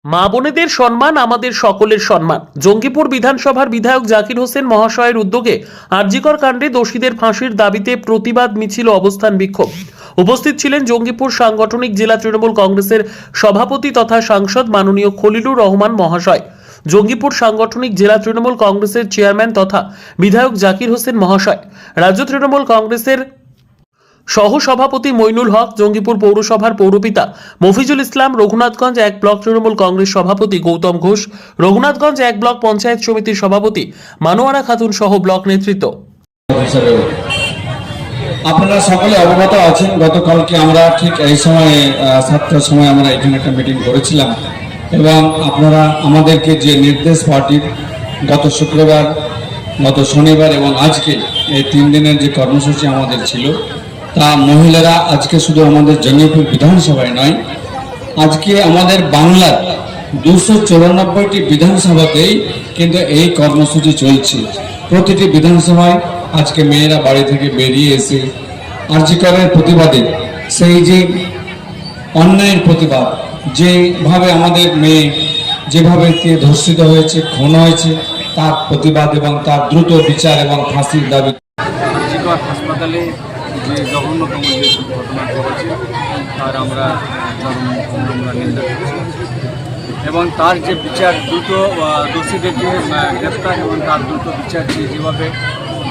মা বোনেদের সম্মান আমাদের সকলের সম্মান। জঙ্গিপুর বিধানসভার বিধায়ক জাকির হোসেন মহাশয়ের উদ্যোগে আরজিকর কাণ্ডে দোষীদের ফাঁসির দাবিতে প্রতিবাদ মিছিল ও অবস্থান বিক্ষোভ। উপস্থিত ছিলেন জঙ্গিপুর সাংগঠনিক জেলা তৃণমূল কংগ্রেসের সভাপতি তথা সাংসদ মাননীয় খলিলুর রহমান মহাশয়, জঙ্গিপুর সাংগঠনিক জেলা তৃণমূল কংগ্রেসের চেয়ারম্যান তথা বিধায়ক জাকির হোসেন মহাশয়, রাজ্য তৃণমূল কংগ্রেসের সহ সভাপতি মইনুল হক, জঙ্গিপুর পৌরসভার পৌরপিতা মফিজুল ইসলাম, রঘুনাথগঞ্জ এক ব্লক তৃণমূল কংগ্রেস সভাপতি গৌতম ঘোষ, রঘুনাথগঞ্জ এক ব্লক পঞ্চায়েত সমিতির সভাপতি মানোয়ারা খাতুন সহ ব্লক নেতৃত্ব। আপনারা সকলে অবগত আছেন, গতকালকে আমরা ঠিক এই সময়ে 7টার সময় আমরা এখানে একটা মিটিং করেছিলাম এবং আপনারা আমাদেরকে যে নির্দেশ পার্টির গত শুক্রবার, গত শনিবার এবং আজকে এই 3 দিনের যে কর্মসূচি আমাদের ছিল, তা মহিলারা আজকে শুধু আমাদের জঙ্গিপুর বিধানসভায় নয়, আজকে আমাদের বাংলার 294টি বিধানসভাতেই কিন্তু এই কর্মসূচি চলছে। প্রতিটি বিধানসভায় আজকে মেয়েরা বাড়ি থেকে বেরিয়ে এসে আরজিকরের প্রতিবাদে, সেই যে অন্যায়ের প্রতিবাদ, যেভাবে আমাদের মেয়ে যেভাবে ধর্ষিত হয়েছে, খুন হয়েছে, তার প্রতিবাদ এবং তার দ্রুত বিচার এবং ফাঁসির দাবি। আরজিকর হাসপাতালে যে জঘন্যতম যে ঘটনা ঘটেছে তার আমরা নিন্দা করছি এবং তার যে বিচার দ্রুত, দোষীদের যে গ্রেফতার এবং তার দ্রুত বিচার যেভাবে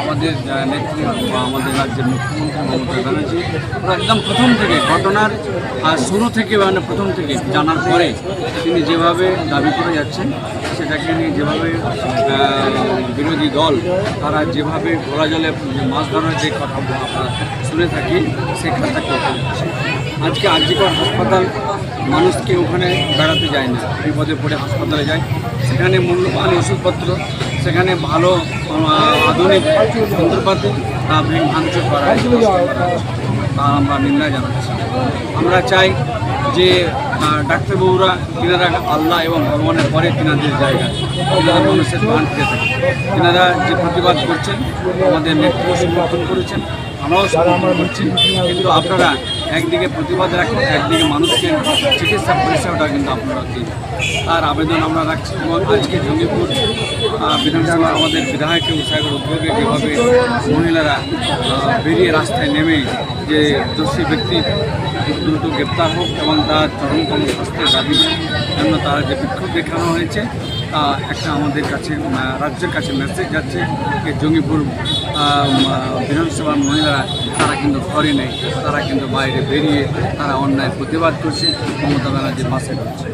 আমাদের নেত্রী আমাদের রাজ্যের মুখ্যমন্ত্রী মমতা ব্যানার্জি একদম প্রথম থেকে ঘটনার শুরু থেকে প্রথম থেকে জানার পরে তিনি যেভাবে দাবি করে যাচ্ছেন, সেটাকে নিয়ে যেভাবে বিরোধী দল তারা যেভাবে ঘোড়া জলে মাছ ধরার যে কথা আমরা শুনে থাকি, সেই কাজটা করতে যাচ্ছে। আজকে আরজিকর হাসপাতাল মানুষকে ওখানে বেড়াতে যায় না, বিপদে পড়ে হাসপাতালে যায়, সেখানে মূল্যবান ওষুধপত্র, সেখানে ভালো আধুনিক যন্ত্রপাতি ভাঙচুর করা তা আমরা নিন্দা জানাচ্ছি। আমরা চাই যে ডাক্তারবাবুরা তিনারা আল্লাহ এবং ভগবানের পরে তিনাদের জায়গা, তিনারা মানুষের প্রাণ পেয়ে থাকে। তিনারা যে প্রতিবাদ করছেন, আমাদের নেতৃত্ব সমর্থন করেছেন, আমরাও সমর্থন করছি, কিন্তু আপনারা একদিকে প্রতিবাদ রাখেন, একদিকে মানুষকে চিকিৎসা পরিষেবাটা কিন্তু আপনারা দিন, তার আবেদন আমরা রাখছি। এবং আজকে জঙ্গিপুর বিধানসভা আমাদের বিধায়কের উৎসাহের উদ্যোগে যেভাবে মহিলারা বেরিয়ে রাস্তায় নেমে যে দোষী ব্যক্তি দ্রুত গ্রেপ্তার হোক এবং তার চরমতম শাস্তির দাবি জন্য তারা যে বিক্ষোভ দেখানো হয়েছে, তা একটা আমাদের কাছে রাজ্যের কাছে মেসেজ যাচ্ছে যে জঙ্গিপুর বিধানসভার মহিলারা তারা কিন্তু ঘরে নেই, তারা কিন্তু বাইরে বেরিয়ে তারা অন্যায় প্রতিবাদ করছে, মমতা ব্যানার্জির পাশে রয়েছে।